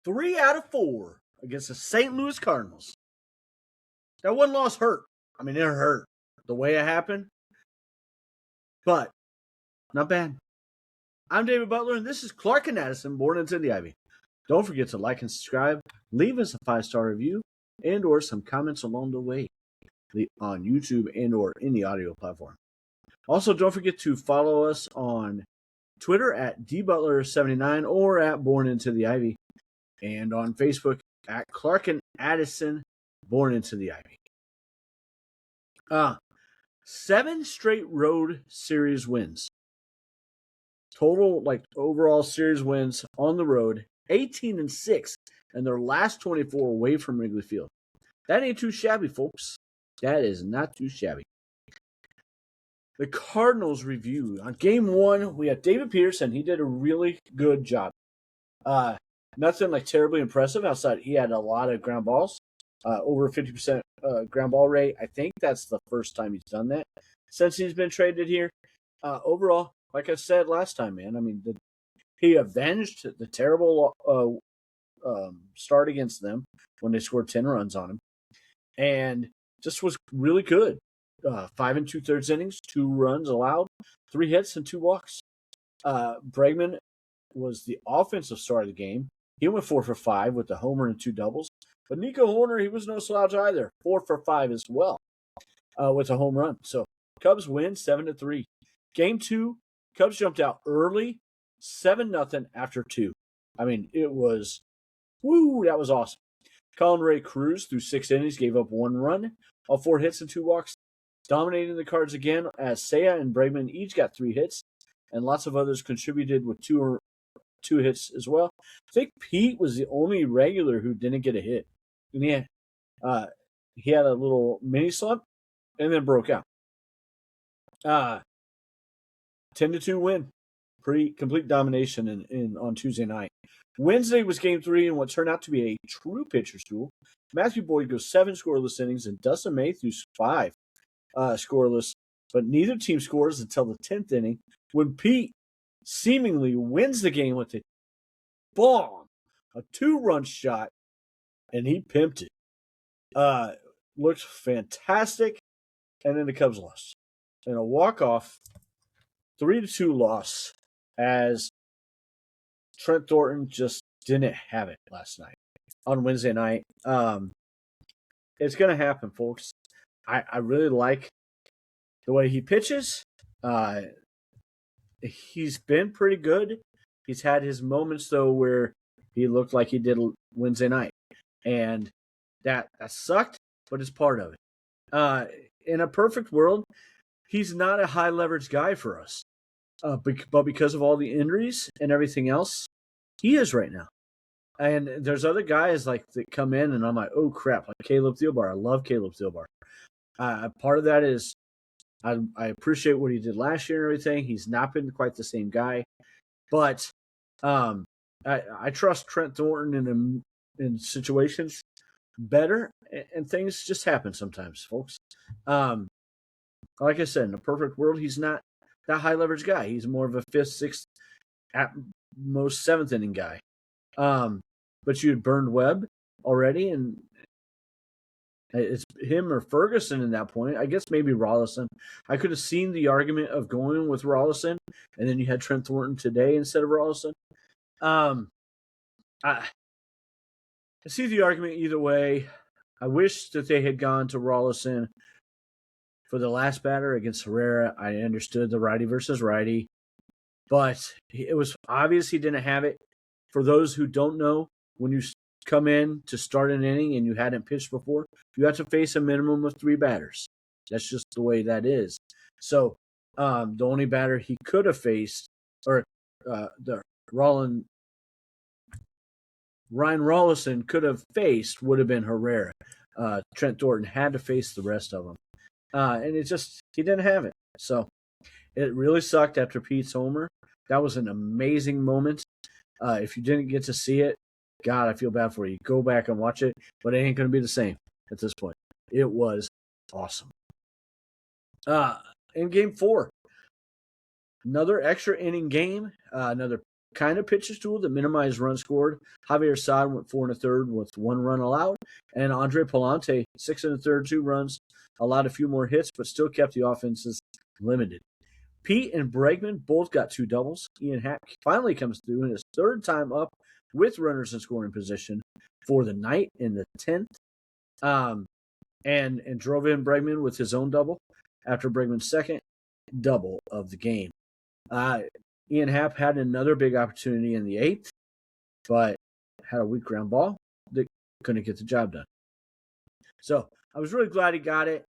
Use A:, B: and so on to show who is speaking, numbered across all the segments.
A: 3 out of 4 against the St. Louis Cardinals. That one loss hurt. I mean, it hurt the way it happened, but not bad. I'm David Butler, and this is Clark and Addison, Born Into the Ivy. Don't forget to like and subscribe, leave us a 5-star review, and or some comments along the way on YouTube and or any audio platform. Also, don't forget to follow us on Twitter at dbutler79 or at Born Into the Ivy, and on Facebook at Clark and Addison, Born Into the Ivy. 7 straight road series wins. Total, overall series wins on the road, 18-6, and their last 24 away from Wrigley Field. That ain't too shabby, folks. That is not too shabby. The Cardinals review. On game 1, we had David Peterson. He did a really good job. Nothing terribly impressive outside. He had a lot of ground balls, over 50% ground ball rate. I think that's the first time he's done that since he's been traded here. Overall, like I said last time, man, I mean, he avenged the terrible start against them when they scored 10 runs on him, and just was really good. 5 2/3 innings, 2 runs allowed, 3 hits, and 2 walks. Bregman was the offensive star of the game. He went 4 for 5 with a homer and 2 doubles. But Nico Hoerner, he was no slouch either. 4 for 5 as well with a home run. So Cubs win 7-3. Game 2, Cubs jumped out early, 7-0 after 2. I mean, it was, that was awesome. Colin Ray Cruz threw 6 innings, gave up 1 run, all 4 hits and 2 walks, dominating the Cards again as Seiya and Bregman each got 3 hits, and lots of others contributed with 2 hits as well. I think Pete was the only regular who didn't get a hit. And he had a little mini slump and then broke out. 10-2 win. Pretty complete domination on Tuesday night. Wednesday was game 3 in what turned out to be a true pitcher's duel. Matthew Boyd goes 7 scoreless innings and Dustin Matthews 5 scoreless, but neither team scores until the 10th inning when Pete seemingly wins the game with a bomb, a 2-run shot, and he pimped it. Looked fantastic, and then the Cubs lost. And a walk-off 3-2 loss as Trent Thornton just didn't have it last night on Wednesday night. It's going to happen, folks. I really like the way he pitches. He's been pretty good. He's had his moments, though, where he looked like he did Wednesday night. And that sucked, but it's part of it. In a perfect world, he's not a high-leverage guy for us. But because of all the injuries and everything else, he is right now. And there's other guys that come in, and I'm like, oh, crap, like Caleb Thielbar. I love Caleb Thielbar. Part of that is I appreciate what he did last year and everything. He's not been quite the same guy. But I trust Trent Thornton in situations better, and things just happen sometimes, folks. Like I said, in a perfect world, he's not that high leverage guy. He's more of a 5th, 6th, at most 7th inning guy. But you had burned Webb already, and it's him or Ferguson in that point. I guess maybe Rollison. I could have seen the argument of going with Rollison, and then you had Trent Thornton today instead of Rollison. I see the argument either way. I wish that they had gone to Rollison for the last batter against Herrera. I understood the righty versus righty, but it was obvious he didn't have it. For those who don't know, when you come in to start an inning and you hadn't pitched before, you have to face a minimum of 3 batters. That's just the way that is. So the only batter he could have faced, or Ryan Rollison could have faced, would have been Herrera. Trent Thornton had to face the rest of them. And he didn't have it. So it really sucked after Pete's homer. That was an amazing moment. If you didn't get to see it, God, I feel bad for you. Go back and watch it, but it ain't going to be the same at this point. It was awesome. In game 4, another extra inning game, another kind of pitcher's duel that minimized runs scored. Javier Assad went 4 1/3 with 1 run allowed, and Andre Palante 6 1/3, 2 runs, allowed a few more hits, but still kept the offenses limited. Pete and Bregman both got 2 doubles. Ian Happ finally comes through in his 3rd time up with runners in scoring position for the night in the 10th, and drove in Bregman with his own double after Bregman's 2nd double of the game. Ian Happ had another big opportunity in the 8th, but had a weak ground ball that couldn't get the job done. So I was really glad he got it.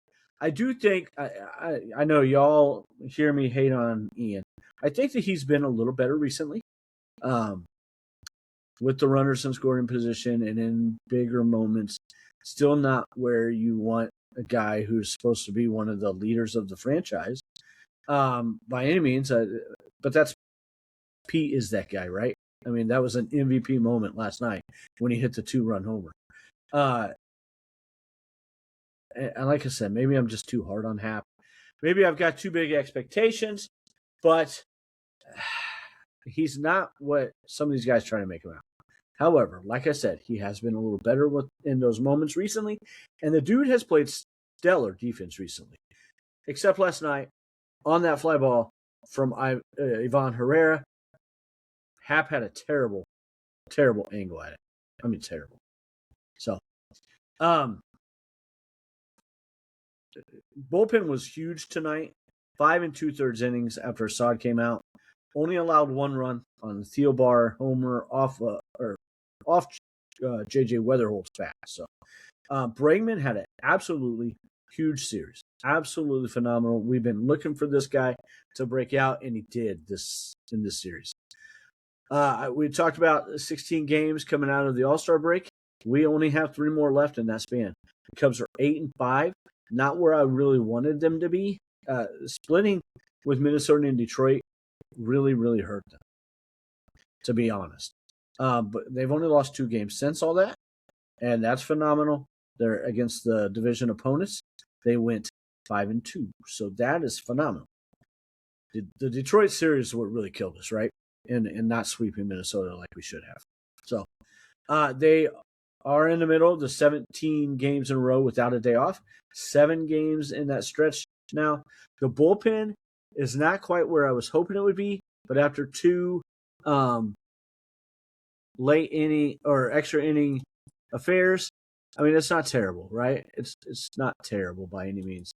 A: I do think, I know y'all hear me hate on Ian. I think that he's been a little better recently with the runners in scoring position and in bigger moments. Still not where you want a guy who's supposed to be one of the leaders of the franchise by any means. But that's Pete is that guy, right? I mean, that was an MVP moment last night when he hit the 2-run homer. And like I said, maybe I'm just too hard on Happ. Maybe I've got too big expectations, but he's not what some of these guys try to make him out. However, like I said, he has been a little better in those moments recently, and the dude has played stellar defense recently, except last night on that fly ball from Ivan Herrera. Happ had a terrible, terrible angle at it. I mean, terrible. So, bullpen was huge tonight. 5 2/3 innings after Assad came out. Only allowed 1 run on the Thielbar homer off JJ Weatherhold's bat. So, Bregman had an absolutely huge series. Absolutely phenomenal. We've been looking for this guy to break out, and he did in this series. We talked about 16 games coming out of the All-Star break. We only have 3 more left in that span. The Cubs are 8-5, not where I really wanted them to be. Splitting with Minnesota and Detroit really, really hurt them, to be honest. But they've only lost 2 games since all that, and that's phenomenal. They're against the division opponents. They went 5-2, so that is phenomenal. The Detroit series is what really killed us, right? And not sweeping Minnesota like we should have. So they are in the middle of the 17 games in a row without a day off. 7 games in that stretch now. The bullpen is not quite where I was hoping it would be, but after 2 late inning or extra inning affairs, I mean, it's not terrible, right? It's not terrible by any means.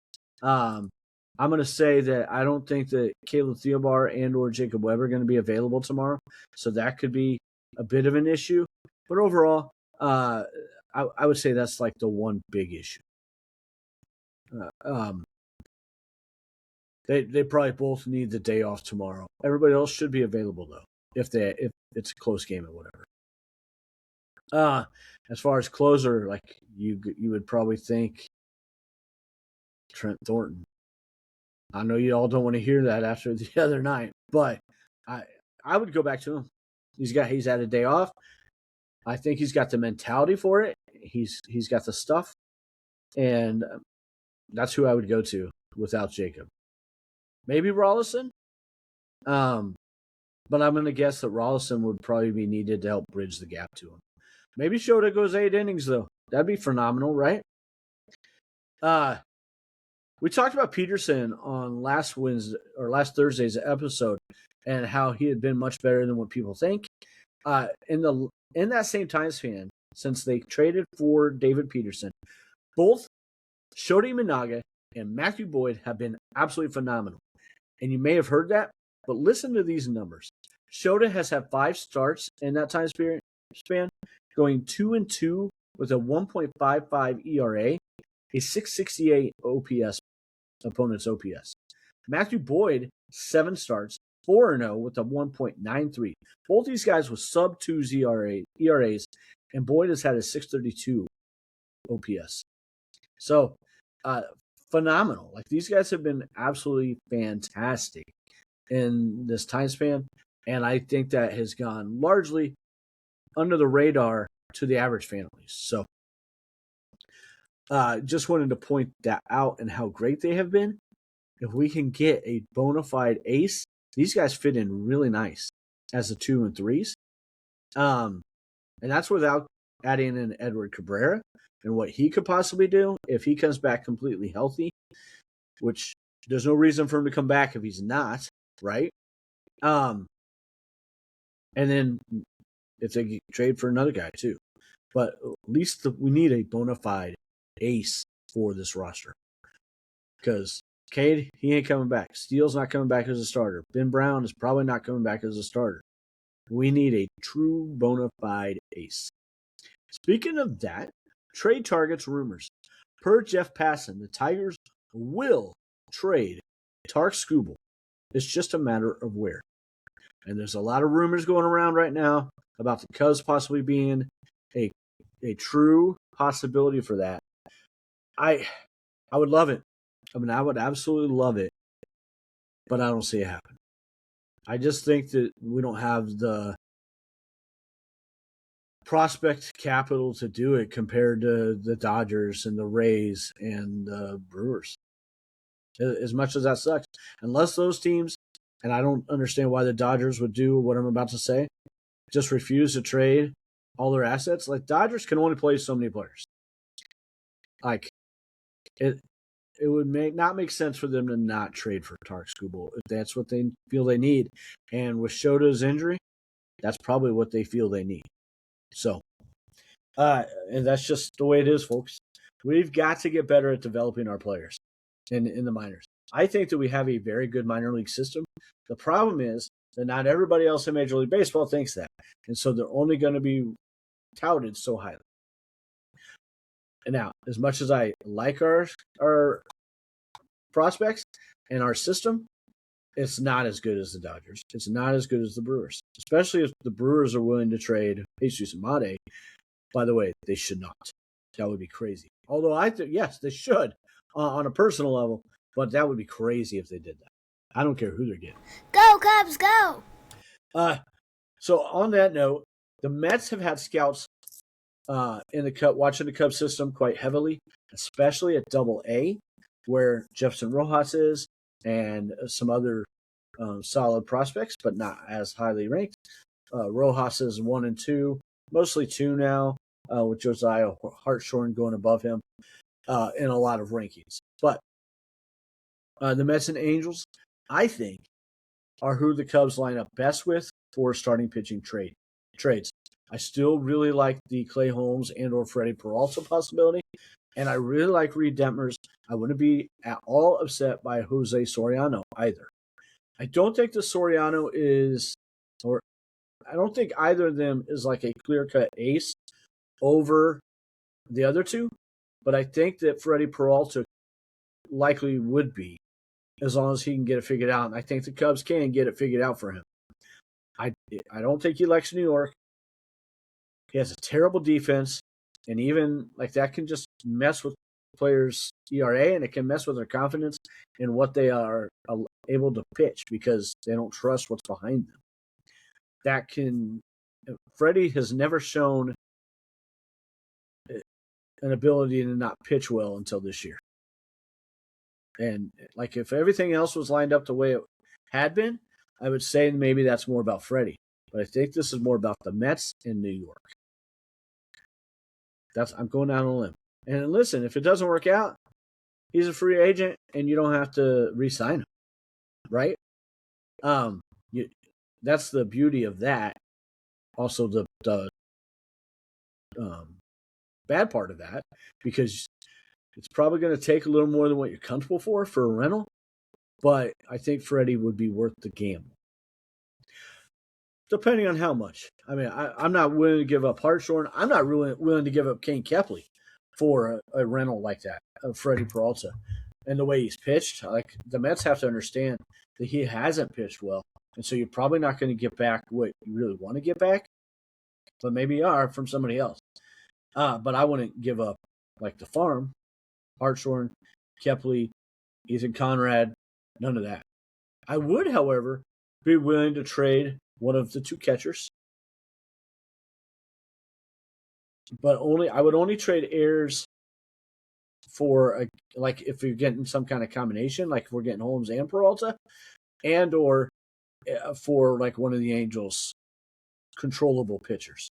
A: I'm going to say that I don't think that Caleb Thielbar and or Jacob Webb are going to be available tomorrow, so that could be a bit of an issue. But overall, I would say that's like the one big issue. They probably both need the day off tomorrow. Everybody else should be available though, if it's a close game or whatever. As far as closer, like you would probably think Trent Thornton. I know you all don't want to hear that after the other night, but I would go back to him. He's had a day off. I think he's got the mentality for it. He's got the stuff, and that's who I would go to without Jacob. Maybe Rollison, but I'm going to guess that Rollison would probably be needed to help bridge the gap to him. Maybe Shota goes 8 innings though. That'd be phenomenal, right? We talked about Peterson on last Thursday's episode and how he had been much better than what people think. In that same time span, since they traded for David Peterson, both Shota Imanaga and Matthew Boyd have been absolutely phenomenal. And you may have heard that, but listen to these numbers. Shota has had 5 starts in that time span, going 2-2 with a 1.55 ERA, a 668 OPS, opponent's OPS. Matthew Boyd, 7 starts, 4-0 with a 1.93. Both these guys with sub-2 ERAs, and Boyd has had a 632 OPS. So, phenomenal. Like, these guys have been absolutely fantastic in this time span, and I think that has gone largely under the radar to the average fan at least. So, just wanted to point that out and how great they have been. If we can get a bona fide ace, these guys fit in really nice. as the 2 and 3s. And that's without adding in Edward Cabrera and what he could possibly do if he comes back completely healthy, which there's no reason for him to come back if he's not, right? And then if they trade for another guy too. But at least we need a bona fide ace for this roster. Because Cade, he ain't coming back. Steele's not coming back as a starter. Ben Brown is probably not coming back as a starter. We need a true bona fide ace. Speaking of that, trade targets rumors. Per Jeff Passan, the Tigers will trade Tark Skubal. It's just a matter of where. And there's a lot of rumors going around right now about the Cubs possibly being a true possibility for that. I would love it. I mean, I would absolutely love it, but I don't see it happen. I just think that we don't have the prospect capital to do it compared to the Dodgers and the Rays and the Brewers. As much as that sucks, unless those teams, and I don't understand why the Dodgers would do what I'm about to say, just refuse to trade all their assets. Like, Dodgers can only play so many players. Like, it would not make sense for them to not trade for Tark Skubal if that's what they feel they need. And with Shota's injury, that's probably what they feel they need. So, and that's just the way it is, folks. We've got to get better at developing our players in the minors. I think that we have a very good minor league system. The problem is that not everybody else in Major League Baseball thinks that. And so they're only going to be touted so highly. And now, as much as I like our prospects and our system, it's not as good as the Dodgers. It's not as good as the Brewers, especially if the Brewers are willing to trade Jesus Amade. By the way, they should not. That would be crazy. Although I think, yes, they should on a personal level, but that would be crazy if they did that. I don't care who they're getting.
B: Go, Cubs, go!
A: So on that note, the Mets have had scouts watching the Cubs system quite heavily, especially at Double A, where Jefferson Rojas is and some other solid prospects, but not as highly ranked. Rojas is 1 and 2, mostly 2 now, with Josiah Hartshorn going above him in a lot of rankings. But the Mets and Angels, I think, are who the Cubs line up best with for starting pitching trades. I still really like the Clay Holmes and or Freddie Peralta possibility, and I really like Reed Detmers. I wouldn't be at all upset by Jose Soriano either. I don't think the Soriano is, or I don't think either of them is like a clear-cut ace over the other two, but I think that Freddie Peralta likely would be, as long as he can get it figured out. And I think the Cubs can get it figured out for him. I don't think he likes New York. He has a terrible defense, and even like that can just mess with players' ERA, and it can mess with their confidence in what they are able to pitch because they don't trust what's behind them. Freddie has never shown an ability to not pitch well until this year. And like if everything else was lined up the way it had been, I would say maybe that's more about Freddie. But I think this is more about the Mets in New York. I'm going down on a limb. And listen, if it doesn't work out, he's a free agent and you don't have to re-sign him, right? That's the beauty of that. Also, the bad part of that, because it's probably going to take a little more than what you're comfortable for a rental. But I think Freddie would be worth the gamble. Depending on how much. I mean, I'm not willing to give up Hartshorn. I'm not really willing to give up Kane Kepley for a rental like that of Freddie Peralta. And the way he's pitched, like the Mets have to understand that he hasn't pitched well. And so you're probably not going to get back what you really want to get back. But maybe you are from somebody else. But I wouldn't give up like the farm, Hartshorn, Kepley, Ethan Conrad, none of that. I would, however, be willing to trade one of the two catchers. But I would only trade Ayers for like if you're getting some kind of combination, like if we're getting Holmes and Peralta, and or for like one of the Angels' controllable pitchers.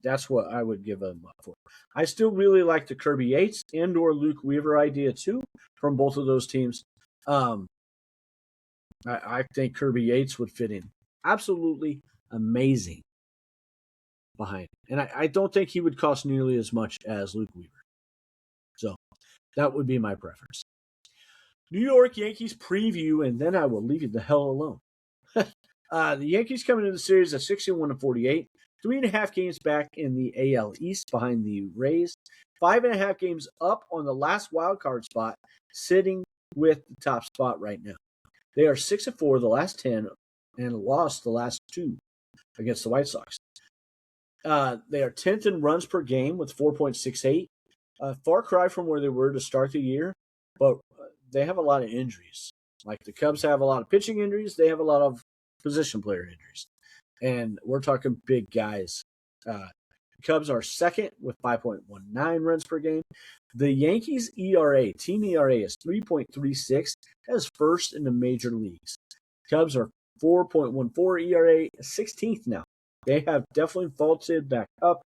A: That's what I would give him up for. I still really like the Kirby Yates and/or Luke Weaver idea too from both of those teams. I think Kirby Yates would fit in absolutely amazing behind, and I don't think he would cost nearly as much as Luke Weaver. So that would be my preference. New York Yankees preview, and then I will leave you the hell alone. The Yankees coming into the series at 61-48, 3.5 games back in the AL East behind the Rays, 5.5 games up on the last wild card spot, sitting with the top spot right now. They are 6-4 the last 10 and lost the last 2 against the White Sox. They are 10th in runs per game with 4.68. Far cry from where they were to start the year, but they have a lot of injuries. Like the Cubs have a lot of pitching injuries, they have a lot of position player injuries. And we're talking big guys. The Cubs are second with 5.19 runs per game. The Yankees' ERA, team ERA, is 3.36. That is first in the major leagues. Cubs are 4.14 ERA, 16th now. They have definitely vaulted back up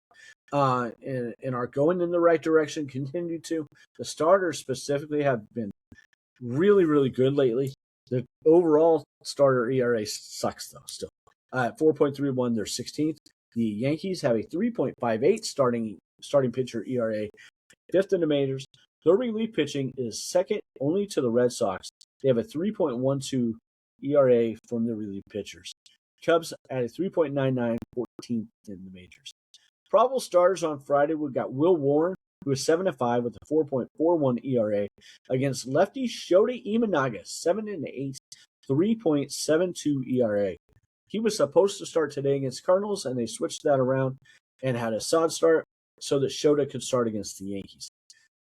A: and are going in the right direction, continue to. The starters specifically have been really, really good lately. The overall starter ERA sucks, though, still. At 4.31, they're 16th. The Yankees have a 3.58 starting pitcher ERA, 5th in the majors. Their relief pitching is second only to the Red Sox. They have a 3.12 ERA from the relief pitchers. Cubs at a 3.99, 14th in the majors. Probable starters on Friday, we've got Will Warren, who is 7-5 with a 4.41 ERA, against lefty Shota Imanaga, 7-8, 3.72 ERA. He was supposed to start today against Cardinals, and they switched that around and had a sod start so that Shota could start against the Yankees.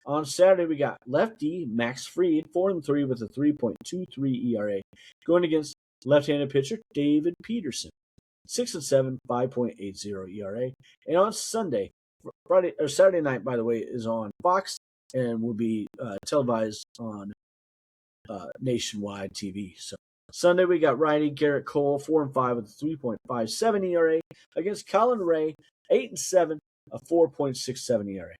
A: On Saturday, we got lefty Max Fried, 4-3 with a 3.23 ERA, going against left-handed pitcher David Peterson, 6-7, 5.80 ERA. And on Sunday, Saturday night, by the way, is on Fox and will be televised on nationwide TV. So Sunday, we got righty Garrett Cole, 4-5 with a 3.57 ERA, against Colin Ray, 8-7, a 4.67 ERA.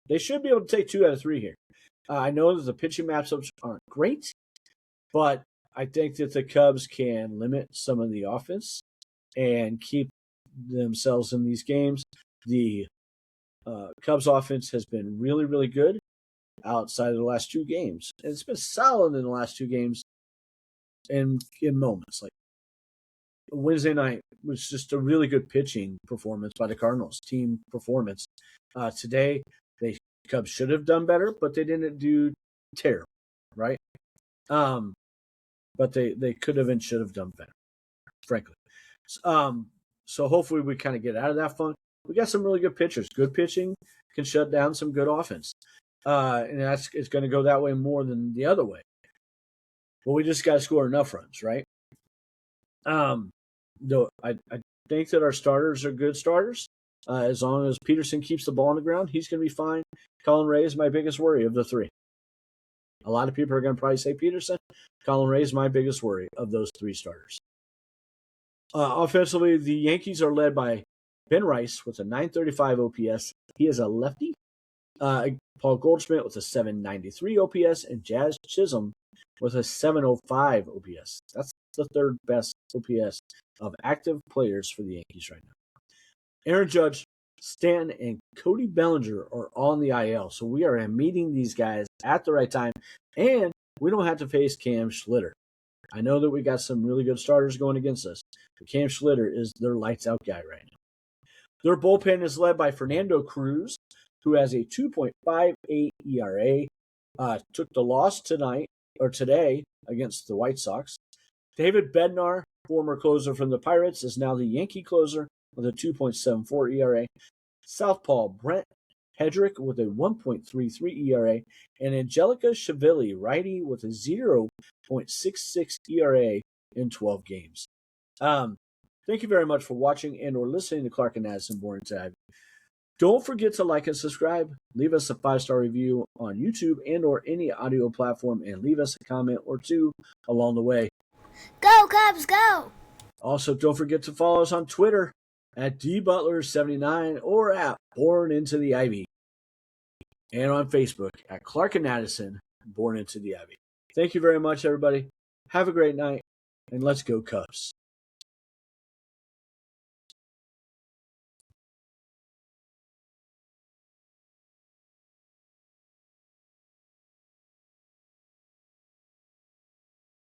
A: They should be able to take 2 out of 3 here. I know that the pitching matchups aren't great, but I think that the Cubs can limit some of the offense and keep themselves in these games. The Cubs offense has been really, really good outside of the last 2 games. And it's been solid in the last 2 games in moments. Like Wednesday night was just a really good pitching performance by the Cardinals, team performance. Today, the Cubs should have done better, but they didn't do terrible, right? But they could have and should have done better, frankly. So hopefully we kind of get out of that funk. We got some really good pitchers. Good pitching can shut down some good offense. And it's going to go that way more than the other way. But we just got to score enough runs, right? Though I think that our starters are good starters. As long as Peterson keeps the ball on the ground, he's going to be fine. Colin Ray is my biggest worry of the 3. A lot of people are going to probably say Peterson. Colin Ray is my biggest worry of those 3 starters. Offensively, the Yankees are led by Ben Rice with a 935 OPS. He is a lefty. Paul Goldschmidt with a 793 OPS, and Jazz Chisholm with a 705 OPS. That's the 3rd best OPS of active players for the Yankees right now. Aaron Judge, Stanton, and Cody Bellinger are on the IL, so we are meeting these guys at the right time, and we don't have to face Cam Schlitter. I know that we got some really good starters going against us, but Cam Schlitter is their lights-out guy right now. Their bullpen is led by Fernando Cruz, who has a 2.58 ERA. Took the loss today against the White Sox. David Bednar, former closer from the Pirates, is now the Yankee closer with a 2.74 ERA. Southpaw Brent Hedrick with a 1.33 ERA, and Angelica Chavilli, righty, with a 0.66 ERA in 12 games. Thank you very much for watching and or listening to Clark and Addison Boring Tag. Don't forget to like and subscribe. Leave us a 5-star review on YouTube and or any audio platform, and leave us a comment or two along the way.
B: Go, Cubs, go!
A: Also, don't forget to follow us on Twitter at dbutler79 or at Born Into the Ivy, and on Facebook at Clark and Addison, Born Into the Ivy. Thank you very much, everybody. Have a great night, and let's go Cubs.